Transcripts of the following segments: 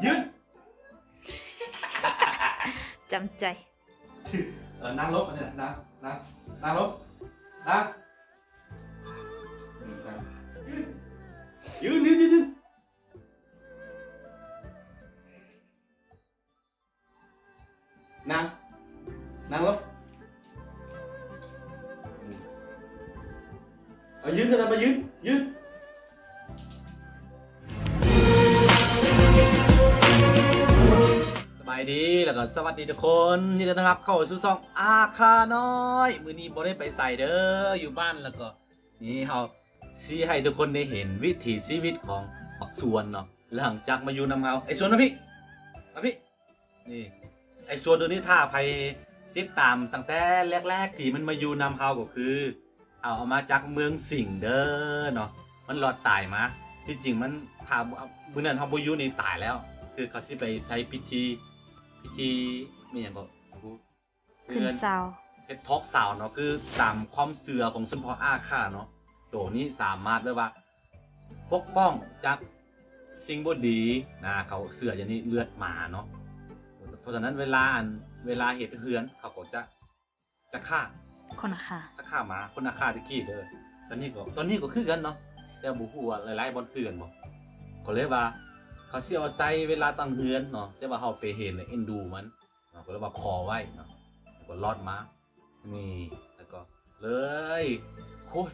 ยืน จำใจ นั่งลบอันนี้นั่งลบนั่งยืนนั่งลบยืนเถอะนะมายืนสบายดีแล้วก็สวัสดีทุกคนนี่จะต้อนรับเข้าสู่ช่องอาคาน้อยมื้อนี้บ่ได้ไปใส่เด้ออยู่บ้านแล้วก็นี่เฮาสิให้ทุกคนได้เห็นวิถีชีวิตของบักสวนเนาะหลังจากมาอยู่นำเฮาไอ้สวนมาพี่นี่ไอ้สวนตัวนี้ถ้าใครติดตามตั้งแต่แรกๆที่มันมาอยู่นำเฮาก็คือเอามาจากเมืองสิงห์เด้อเนาะมันรอดตายมาที่จริงมันพามื้อนั้นเฮาบ่อยู่นี่ตายแล้วคือเขาสิไปใช้พิธีไม่อย่างก็ขึ้นเสาเฮ็ดทอกสาวเนาะคือตามความเชื่อของชนเผ่าอาค่าเนาะตัวนี้สามารถเลยว่าปกป้องจากสิ่งบ่ดีนะเขาเชื่ออย่างนี้เลือดหมาเนาะเพราะฉะนั้นเวลาเฮ็ดเฮือนเขาก็จะฆ่าคนอะค่ะจะฆ่าหมาคนอาฆาตตะกี้เด้อตอนนี้ก็คือกันเนาะแต่บ่ฮู้ว่าหลายๆบ่อนคือกันบ่ก็เลยว่าเขาสิเอาใส่เวลาตั้งเฮือนเนาะแต่ว่าเฮาไปเห็นแล้วเอ็นดูมันเนาะก็เลยว่าขอไว้เนาะแล้วก็รอดมานี่แล้วก็เลยโอ้ย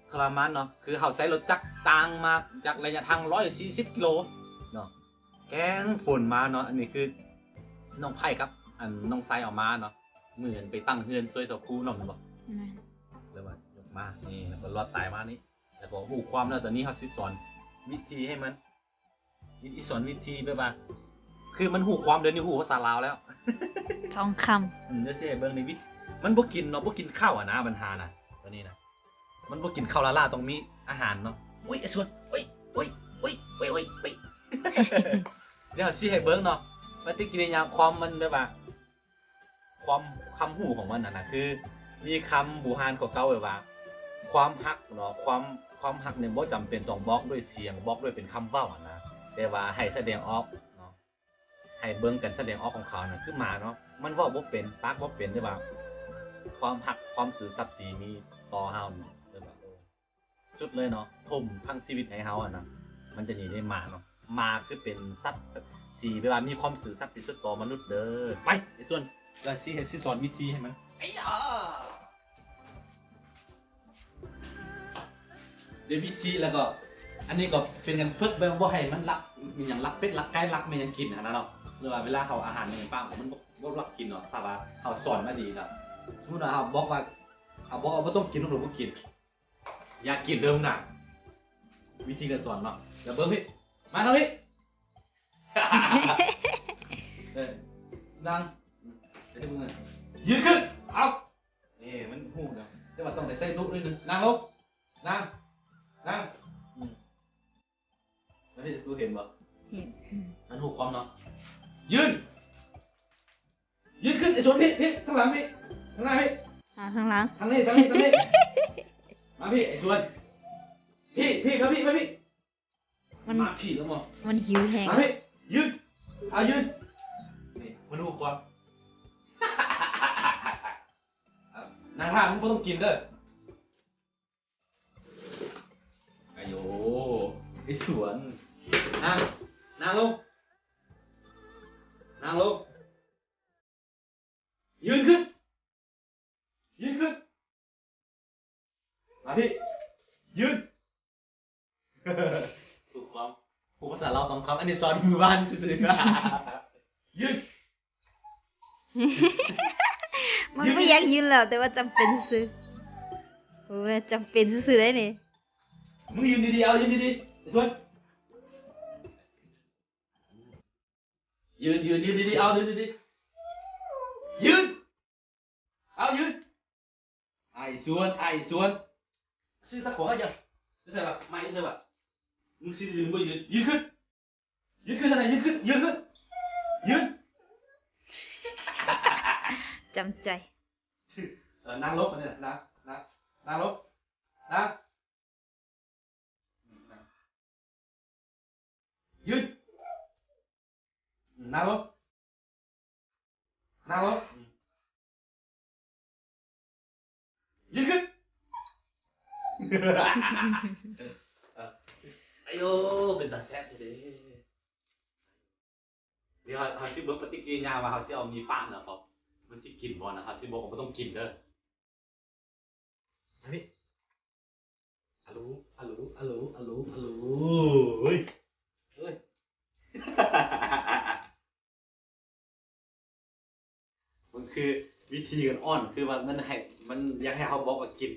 ทรมานเนาะคือเฮาใส่รถจักรต่างมาจากระยะทาง140กิโลเนาะแกงฝนมาเนาะอันนี้คือน้องไผ่ครับอันน้องไซเอามาเนาะเหมือนไปตั้งเฮือนซวยเสาคูเนาะแม่นบ่แล้วว่ายกมานี่แล้วก็รอดตายมานี่แล้วก็ฮู้ความแล้วตอนนี้เฮาสิสอนวิธีให้มันสอนวิธีแบบว่าคือมันหูความเดี๋ยวนี้หูภาษาลาวแล้วช่องคเดี๋ยวสิให้เบิ่งในวิธีมันบ่กินเนาะบ่กินข้าวอ่ะนะปัญหาน่ะตอนนี้นะมันบ่กินข้าวลาต้องมีอาหารเนาะโอ้ยไอ้ส่วนโอ้ยเดี๋ยวสิให้เบิ่งเนาะปฏิกิริยาความมันแบบว่าความคำหูของมันน่ะคือมีคำโบราณเก่าๆแบบว่าความฮักเนาะความฮักเนี่ยบ่จำเป็นต้องบอกด้วยเสียงบอกด้วยเป็นคำเว้าอ่ะนะแต่ว่าให้แสดงออกเนาะให้เบิ่งกันแสดงออกของเขาน่ะคือหมาเนาะมันเว้าบ่เป็นปากบ่เป็นได้ว่าความฮักความซื่อสัตย์ที่มีต่อเฮานี่แบบว่าสุดเลยเนาะทุ่มทั้งชีวิตให้เฮาอ่ะนะมันจะหนีได้หมาเนาะหมาคือเป็นสัตว์ที่เวลามีความซื่อสัตย์ที่สุดต่อมนุษย์เด้อไปไอ้ส่วนแล้วสิสอนวิธีให้มันไอ้ยาเดี๋ยววิธีแล้วก็อันนี้ก็เป็นการฝึกแบบว่าให้มันรักมีอย่างรักเป็ดรักไก่รักไม่ยังกินนะเนาะหรือว่าเวลาเขาอาหารอย่างป้ามันบ่รักกินเนาะถ้าว่าเขาสอนมาดีเนาะสมมุติว่าเขาบอกว่าบ่ต้องกินหรือบ่กินอยากกินเดิมน่ะวิธีการสอนเนาะเดี๋ยวเบิ่งพี่มาเนาะพี่ นั่งเดี๋ยวจะมึงยืนขึ้นเอานี่มันหูเนาะแต่ว่าต้องได้ใส่ลุกนิดนึงนั่งลงนั่งแล้วนี่ดูเห็นบ่เห็นมันหูความเนาะยืนขึ้นไอ้สวนพี่ข้างหลังพี่ข้างหน้าพี่ข้างหลังทางนี้มาพี่ไอ้สวนพี่มาพี่มาพี่แล้วมั้งมันหิวแห้งมาพี่ยืนนี่มันหูความนางท่ามึงไม่ต้องกินเด้อไอ้โยไอ้สวนนั่งลงยืนขึ้นมาพี่ยืนถูกความผูกภาษาเราสองคำอันนี้สอนมือบ้านซื่อๆยืนมันไม่อยากยืนแล้วแต่ว่าจำเป็นซื้อโอ้ยจำเป็นซื้อได้นี่มึงยืนดีๆเอายืนดีๆไอ้ส่วนยืนดีๆเอายืนดีๆยืนเอายืนไอ้ส่วนซื้อตะขอยังไม่ใช่ป่ะไม่ใช่ป่ะมึงซื้อมึงก็ยืนขึ้นขนาดยืนขึ้นจำใจนั่งลบกันเนี่ยนั่งลบยืน นั่งลงนั่งลงยืนขึ้นไอ้โอ้เป็นตาแซ่บเลยเดี๋ยวเขาสิเบิ่งปฏิกิริยาว่าเขาสิเอามีปากเหรอครับมันสิกินบ่นะเขาสิบอกว่าบ่ต้องกินเด้ออันนี้อะลูอะลูอะลูอะลูอะลูเฮ้ยเฮ้ย มันคือวิธีการอ้อนคือมันให้มันอยากให้เขาบอกว่ากิน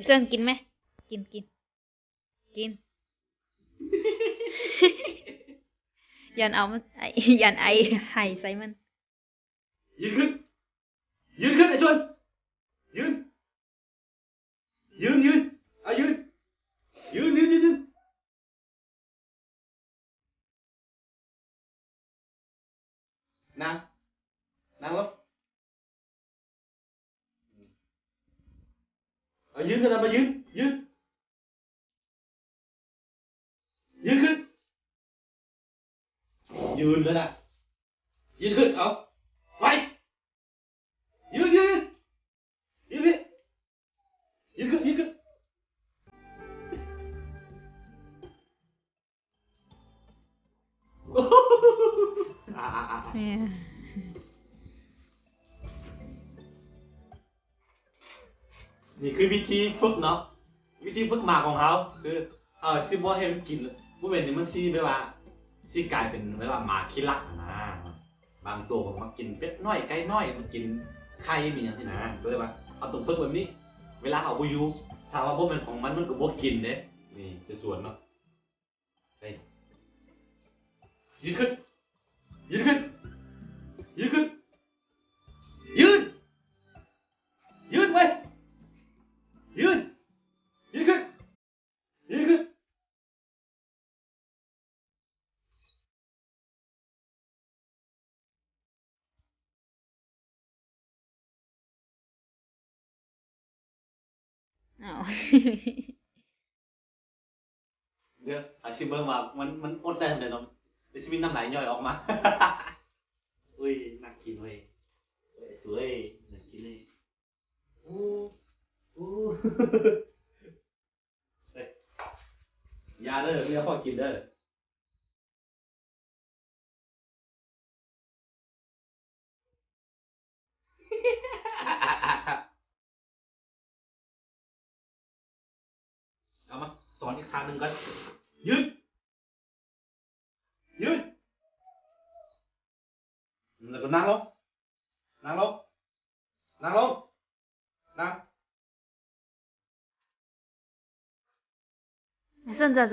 ส่วนกินไหมกินกิน ยันเอามันยันไอไห่ใส่มัน ยืนขึ้นยืนขึ้นไอ้ชวนยืนเอายืนนั่งลงเอายืนเถอะนะมายืนขึ้นยืนแล้วนะยืนขึ้นเอาไปยืนพี่ยืนขึ้นโอ้โห เนี่ย นี่คือวิธีฝึกเนาะวิธีฝึกหมากของเขาคือซิบ่ให้มันกินบ่เป็นนี่มันสิแบบว่าสิกลายเป็นแบบว่าหมาขี้รักนะบางตัวมันมากินเป็ดน้อยไก่น้อยมันกินไข่มีหยังซี่นะก็เลยว่าเอาต้องฝึกแบบนี้ เวลาเอาบ่อยู่ถ้าว่าบ่แม่นของมันมันก็บ่กินเด้นี่จะสวนเนาะไปยืนขึ้นยืนขึ้นยืนขึ้นยืนไว้ยืนขึ้นเอา เดี๋ยวอาชิเบิ่งว่ามันอดได้ทำไดเนาะเดี๋ยวสิมีน้ำลายย่อยออกมา อุ้ยน่ากินเว้ยสวยน่ากินเลยอู้อู้ เฮ้ยอยาเด้อไม่เอาพ่อกินเด้อเอามาสอนอีกครั้งหนึ่งก่อนยืนยืนแล้วก็นั่งลงนั่งลงนั่งลงนั่ง ส่วนจ้ะ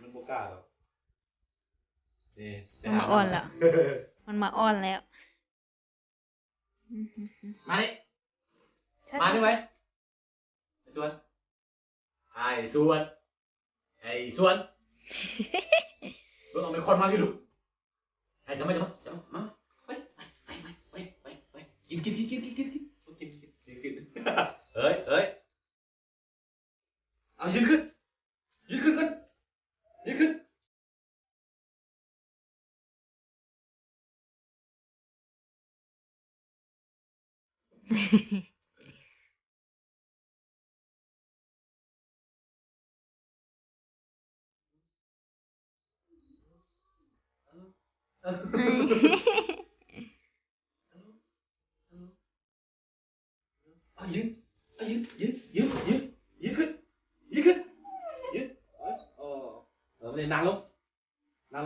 มันบ่กล้าหรอกนี่ มันมาอ่อนแล้ว มันมาอ่อนแล้ว มานี่มานี่ไว้ไอ้ส่วนไอ้ส่วนไอ้ส่วนเบิ่งเอาเป็นคนมาอยู่ดูไอ้จะมามาไปกินเฮ้ยเอายืนขึ้นกันยืนขึ้น เอายืนขึ้นยืนไม่ได้นั่งลงนั่ง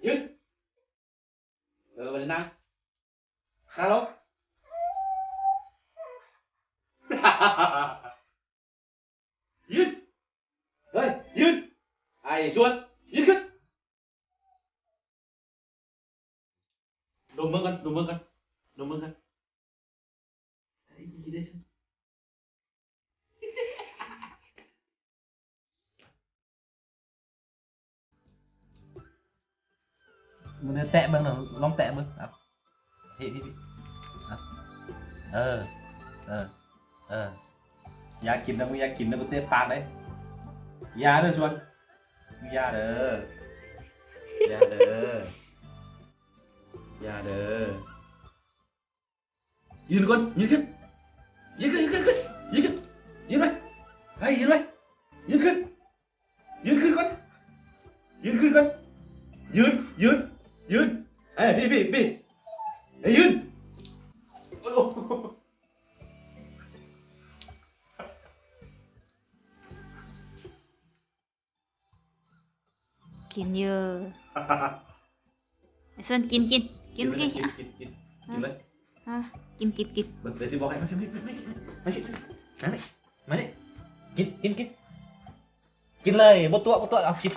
ยืนไม่ได้นั่งลง ยืนเฮ้ยยืนไอ้ชวนยืนขึ้นดมมือกันไอ้ยี่ได้สิมันแตะเบิ้งหน่อยลองแตะเบิ้งครับพี่ครับ เออเออเอออยากกินนะมึงอยากกินนะกูเตะปากเลยอยาเด้อส่วนมึงอยาเด้ออยาเด้ออยาเด้อยืนก่อนยืนขึ้นยืนขึ้นยืนขึ้นยืนขึ้นยืนไปเฮ้ยยืนไปยืนขึ้นยืนขึ้นก่อนยืนขึ้นก่อนยืนยืนยืนเอ้ยพี่เอ้ยยืนโอ้โห กินเยอะไอ้ส่วนกินกินกิน อ่ะ กินเลย อ่ะกิน เดี๋ยวสิบอกให้มาดิกินเลยบ่ตัวเอากิน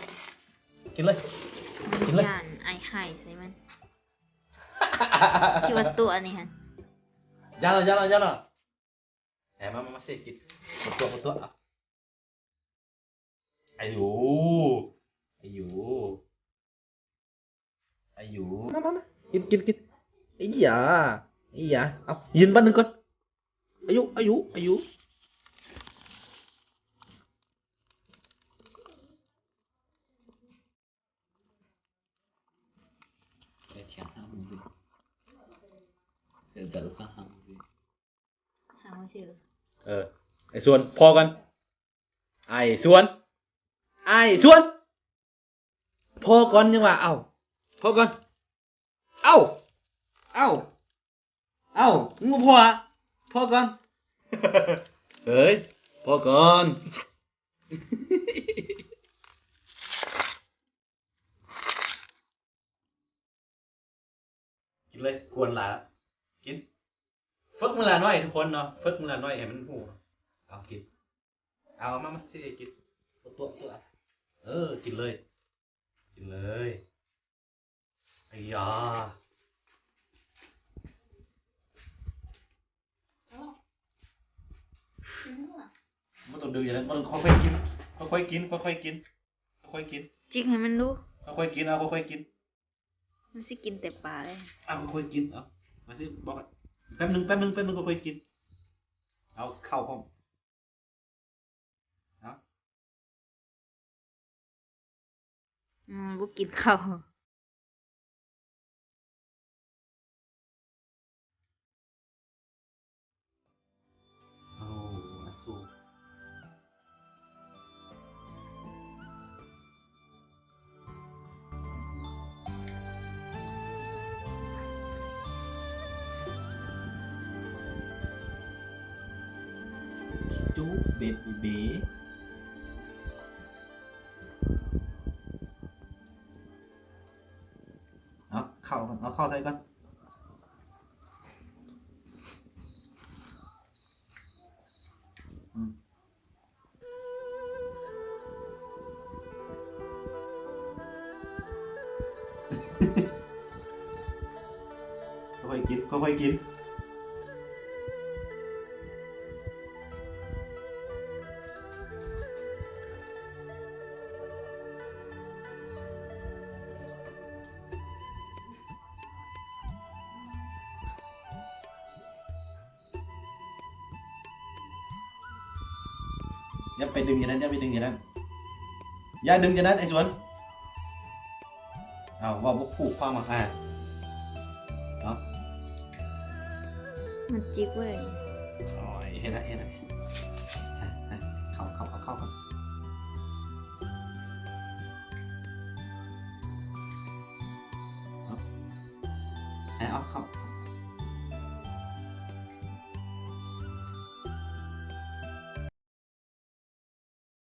เลยกินเลย ย่านไอไข่ใส่มันที่ว่าตัวนี่ฮะ ย่าเราแหมมาสิกินบ่ตัวเอาอายุมากินไอ้หยาเอายืนบ้านหนึ่งก่อนอายุไอ้เถียงห้ามมึงสิเดี๋ยวจะลุกห้ามมึงสิ หาว่าชื่อ ไอ้ส่วนพอกันไอ้ส่วนพอก่อนยังว่าพอก่อนเอ้ามึงบ่พออ่ะพอก่อน เฮ้ยพอก่อนกินเลยควรละกินฝึกมือละน้อยทุกคนเนาะฝึกมือละน้อยให้มันหูเอากินเอามาสิกินตัวกินเลยไอ้ยาไม่ต้องดึงอย่างนั้นมันค่อยๆกินจิกให้มันรู้ ค่อยๆกินเอาค่อยๆกิน มันสิกินแต่ปลาเลย เอาค่อยๆกินเอามาสิบอกก่อนแป๊บนึงค่อยๆกินเอาเข้าห้องเอา บ่กินข้าว เอาอาสู้จุ๊บเบ็ดเบ๊เอาเข้าใส่ก่อนค่อยๆกินอย่าไปดึงอย่างนั้นอย่าดึงอย่างนั้นไอ้สวนเอาว่าพวกคู่ความมาเอา มันจิกเว้ย โอ้ยเห็นแล้วเข้าก่อนเอาเข้า